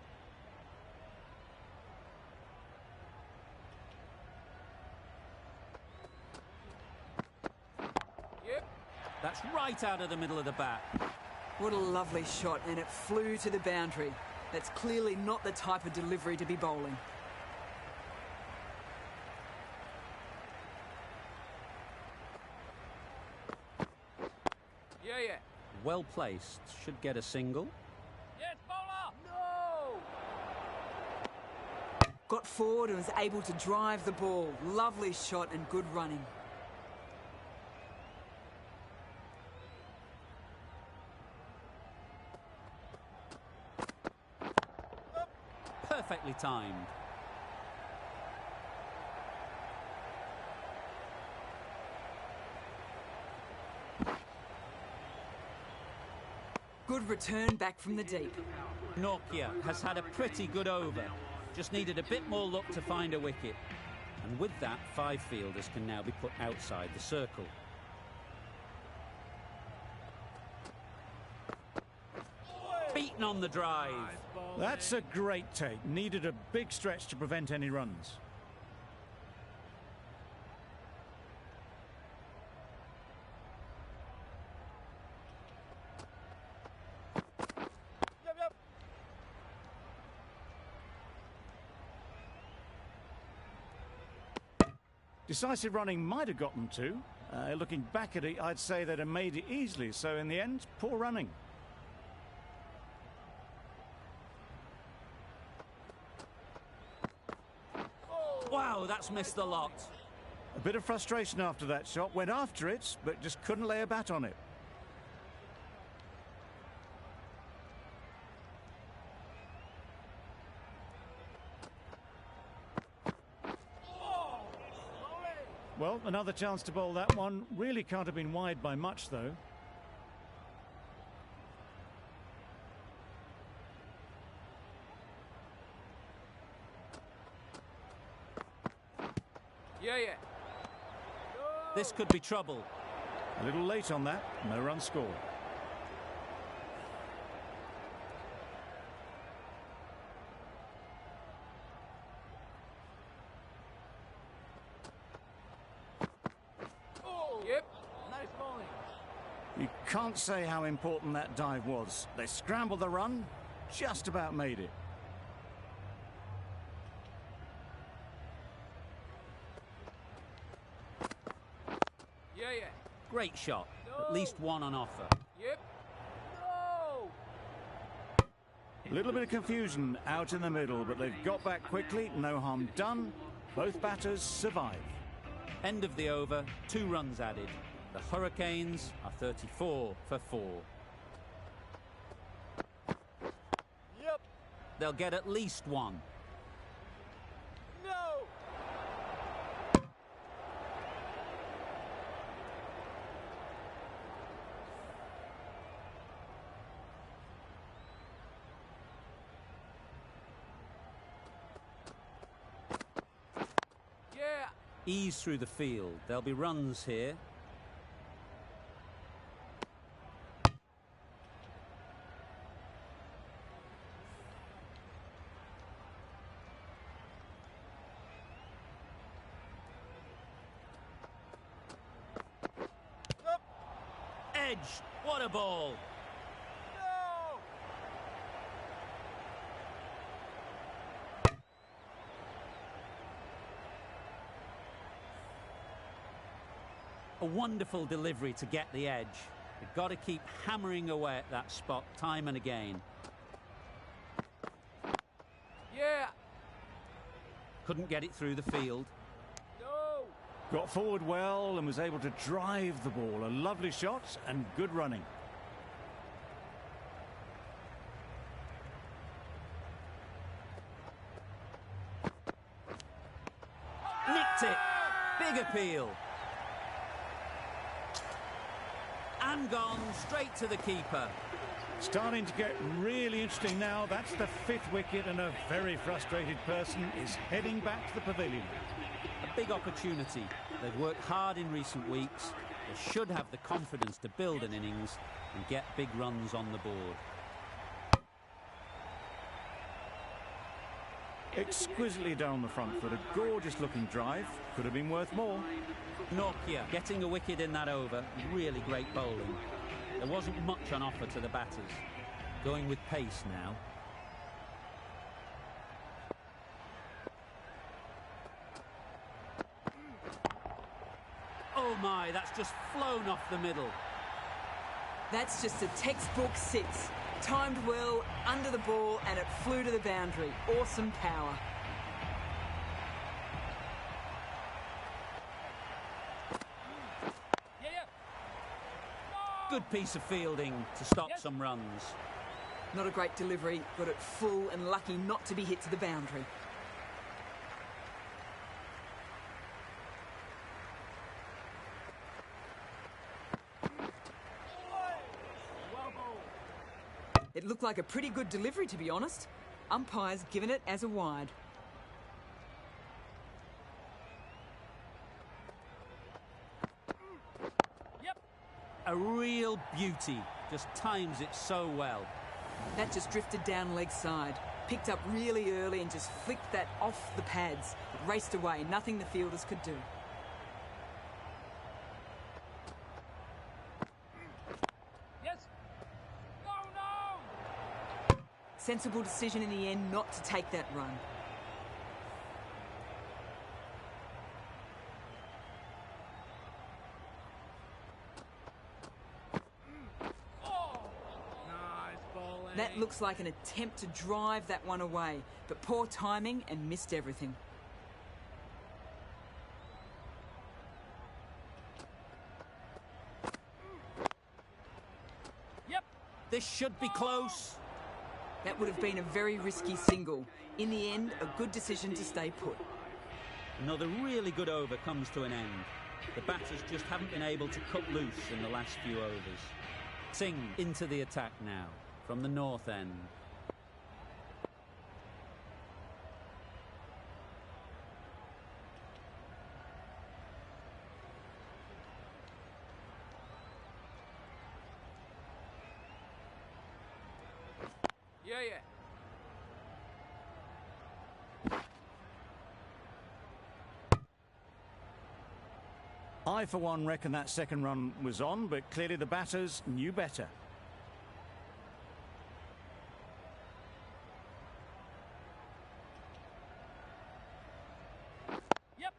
Yep. That's right out of the middle of the bat. What a lovely shot, and it flew to the boundary. That's clearly not the type of delivery to be bowling. Yeah. Well placed. Should get a single. Yes, bowler! No! Got forward and was able to drive the ball. Lovely shot and good running. Perfectly timed. Good return back from the deep. Nokia has had a pretty good over. Just needed a bit more luck to find a wicket. And with that, 5 fielders can now be put outside the circle. Beaten on the drive. That's a great take. Needed a big stretch to prevent any runs. Yep. Decisive running might have got them to. Looking back at it, I'd say they'd have made it easily. So in the end, poor running. Wow, that's missed the lot. A bit of frustration after that shot. Went after it, but just couldn't lay a bat on it. Well, another chance to bowl that one. Really can't have been wide by much, though. Yeah. This could be trouble. A little late on that. No run scored. Yep. Nice bowling. You can't say how important that dive was. They scrambled the run, just about made it. Yeah. Great shot. At least one on offer. Yep. No! A little bit of confusion out in the middle, but they've got back quickly. No harm done. Both batters survive. End of the over, 2 runs added. The Hurricanes are 34 for 4. Yep. They'll get at least 1. No! Ease through the field. There'll be runs here. edge. What a ball. No! A wonderful delivery to get the edge. You've got to keep hammering away at that spot time and again. Yeah! Couldn't get it through the field. No! Got forward well and was able to drive the ball. A lovely shot and good running. Nicked it. Big appeal. And gone straight to the keeper. Starting to get really interesting now. That's the 5th wicket, and a very frustrated person is heading back to the pavilion. A big opportunity. They've worked hard in recent weeks. They should have the confidence to build an innings and get big runs on the board. Exquisitely down the front foot. A gorgeous looking drive. Could have been worth more. Nokia getting a wicket in that over. Really great bowling. There wasn't much on offer to the batters. Going with pace now. Oh my, that's just flown off the middle. That's just a textbook 6. Timed well, under the ball, and it flew to the boundary. Awesome power. Yeah, yeah! Good piece of fielding to stop some runs. Not a great delivery, got it full and lucky not to be hit to the boundary. It looked like a pretty good delivery, to be honest. Umpire's given it as a wide. Yep! A real beauty. Just times it so well. That just drifted down leg side. Picked up really early and just flicked that off the pads. It raced away, nothing the fielders could do. Yes! No, no! Sensible decision in the end not to take that run. That looks like an attempt to drive that one away, but poor timing and missed everything. Yep! This should be close. That would have been a very risky single. In the end, a good decision to stay put. Another really good over comes to an end. The batters just haven't been able to cut loose in the last few overs. Singh into the attack now from the north end. Yeah, yeah. I, for one, reckon that second run was on, but clearly the batters knew better. Yep!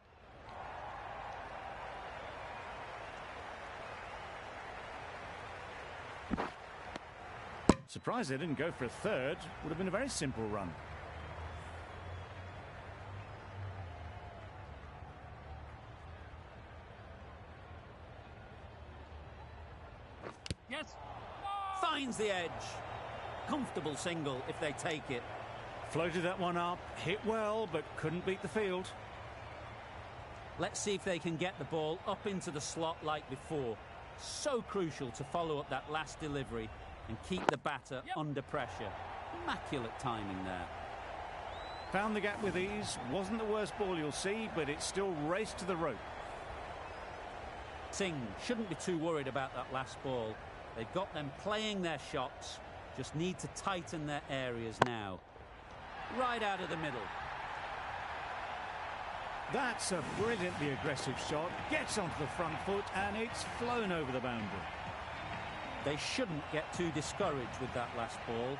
Surprised they didn't go for a third. Would have been a very simple run. Yes! Finds the edge. Comfortable single if they take it. Floated that one up, hit well, but couldn't beat the field. Let's see if they can get the ball up into the slot like before. So crucial to follow up that last delivery and keep the batter under pressure. Immaculate timing there. Found the gap with ease. Wasn't the worst ball you'll see, but it still raced to the rope. Singh shouldn't be too worried about that last ball. They've got them playing their shots. Just need to tighten their areas now. Right out of the middle. That's a brilliantly aggressive shot. Gets onto the front foot and it's flown over the boundary. They shouldn't get too discouraged with that last ball.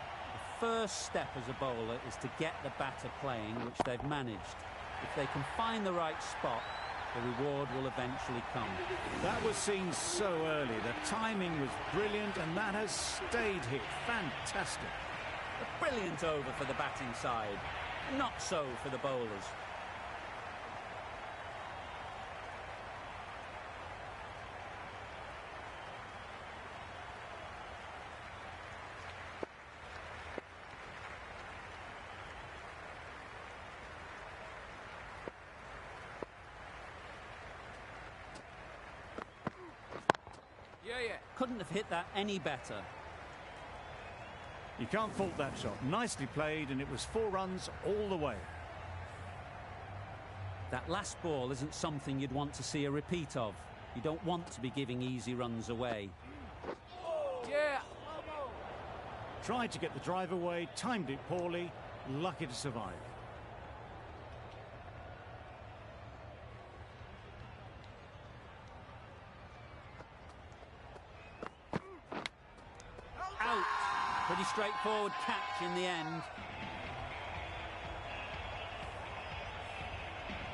The first step as a bowler is to get the batter playing, which they've managed. If they can find the right spot, the reward will eventually come. That was seen so early. The timing was brilliant, and that has stayed hit. Fantastic. A brilliant over for the batting side. Not so for the bowlers. Yeah. Couldn't have hit that any better. You can't fault that shot. Nicely played, and it was 4 runs all the way. That last ball isn't something you'd want to see a repeat of. You don't want to be giving easy runs away. Yeah. Tried to get the drive away, timed it poorly, lucky to survive. Out. Pretty straightforward catch in the end.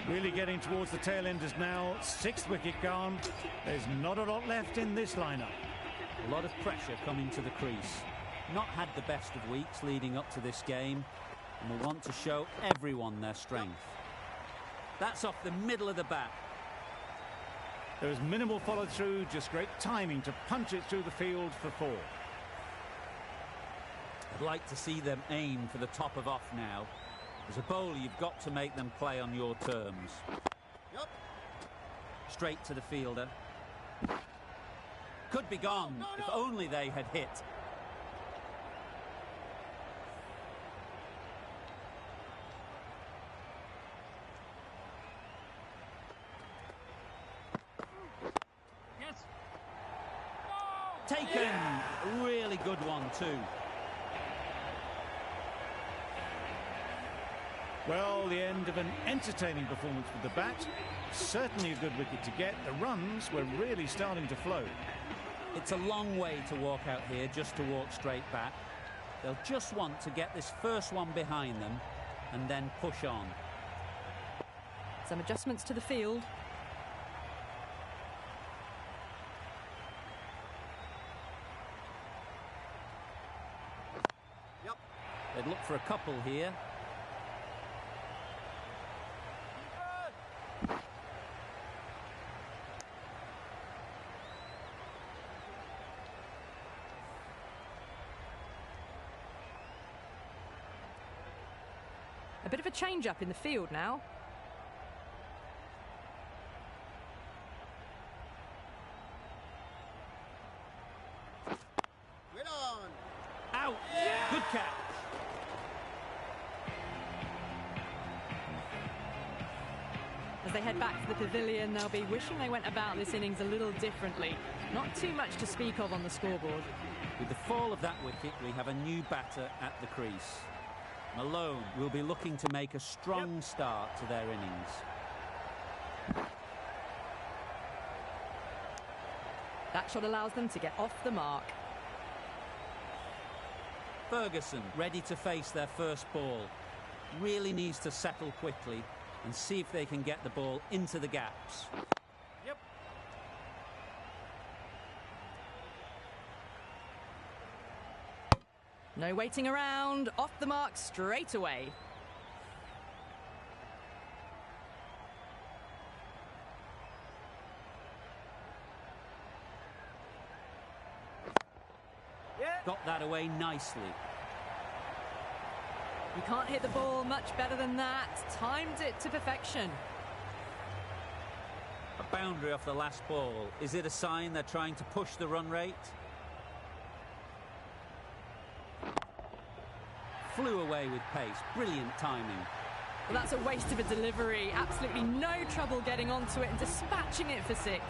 Really getting towards the tail enders now. 6th wicket gone. There's not a lot left in this lineup. A lot of pressure coming to the crease. Not had the best of weeks leading up to this game, and they want to show everyone their strength. That's off the middle of the bat. There was minimal follow-through, just great timing to punch it through the field for 4. I'd like to see them aim for the top of off now. As a bowler, you've got to make them play on your terms. Straight to the fielder. Could be gone if only they had hit. Yes. Taken. A really good one too. Well, the end of an entertaining performance with the bat. Certainly a good wicket to get. The runs were really starting to flow. It's a long way to walk out here just to walk straight back. They'll just want to get this first one behind them and then push on. Some adjustments to the field. They'd look for a couple here. A bit of a change-up in the field now. Out. Good catch. As they head back to the pavilion, they'll be wishing they went about this innings a little differently. Not too much to speak of on the scoreboard. With the fall of that wicket, we have a new batter at the crease. Malone will be looking to make a strong start to their innings. That shot allows them to get off the mark. Ferguson ready to face their first ball. Really needs to settle quickly and see if they can get the ball into the gaps. No waiting around, off the mark straight away. Got that away nicely. You can't hit the ball much better than that. Timed it to perfection. A boundary off the last ball. Is it a sign they're trying to push the run rate? Flew away with pace. Brilliant timing. Well, that's a waste of a delivery. Absolutely no trouble getting onto it and dispatching it for 6.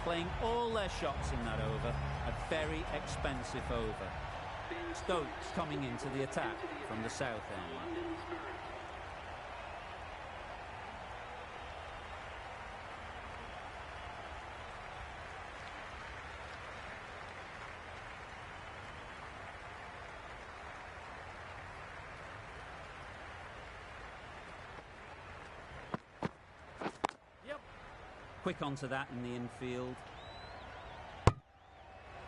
Playing all their shots in that over. A very expensive over. Stokes coming into the attack from the south end. quick onto that in the infield.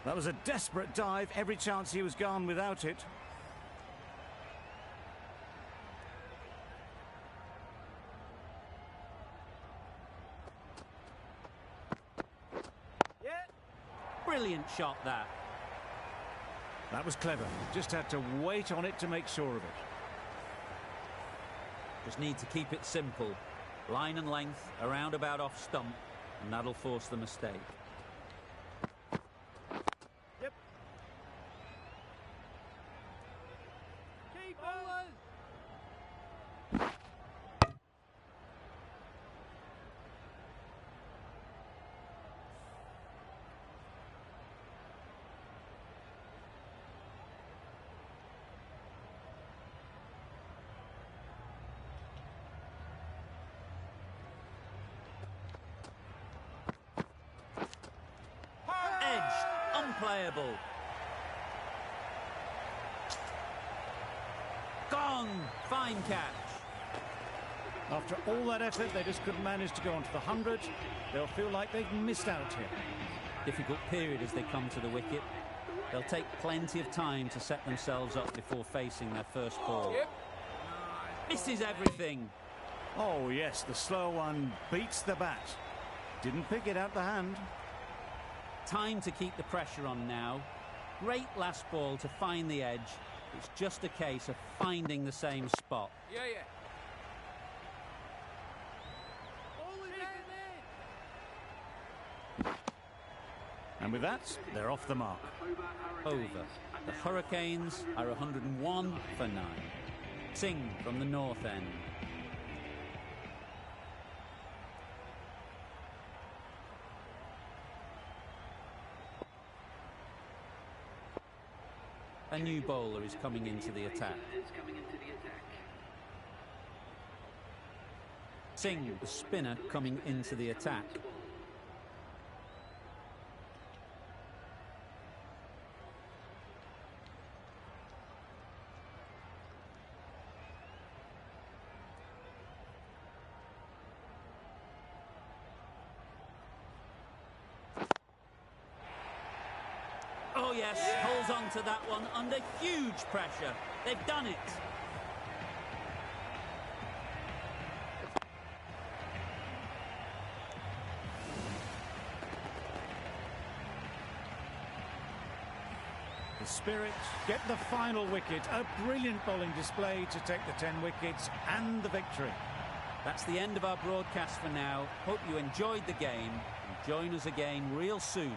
That was a desperate dive. Every chance he was gone without it. Brilliant shot, that. That was clever. Just had to wait on it to make sure of it. Just need to keep it simple. Line and length, around about off stump, and that'll force the mistake. Yep. Keepers! Edged, unplayable. Gone, fine catch. After all that effort, they just couldn't manage to go onto the 100. They'll feel like they've missed out here. Difficult period as they come to the wicket. They'll take plenty of time to set themselves up before facing their first ball. Yep. Misses everything. Oh, yes, the slow one beats the bat. Didn't pick it out the hand. Time to keep the pressure on now. Great last ball to find the edge. It's just a case of finding the same spot. Yeah, yeah. Ball is there. And with that, they're off the mark. Over. The Hurricanes are 101 for 9. Singh from the north end. A new bowler is coming into the attack. Singh, the spinner, coming into the attack. Oh yes, holds on to that one under huge pressure. They've done it. The Spirit get the final wicket. A brilliant bowling display to take the 10 wickets and the victory. That's the end of our broadcast for now. Hope you enjoyed the game and join us again real soon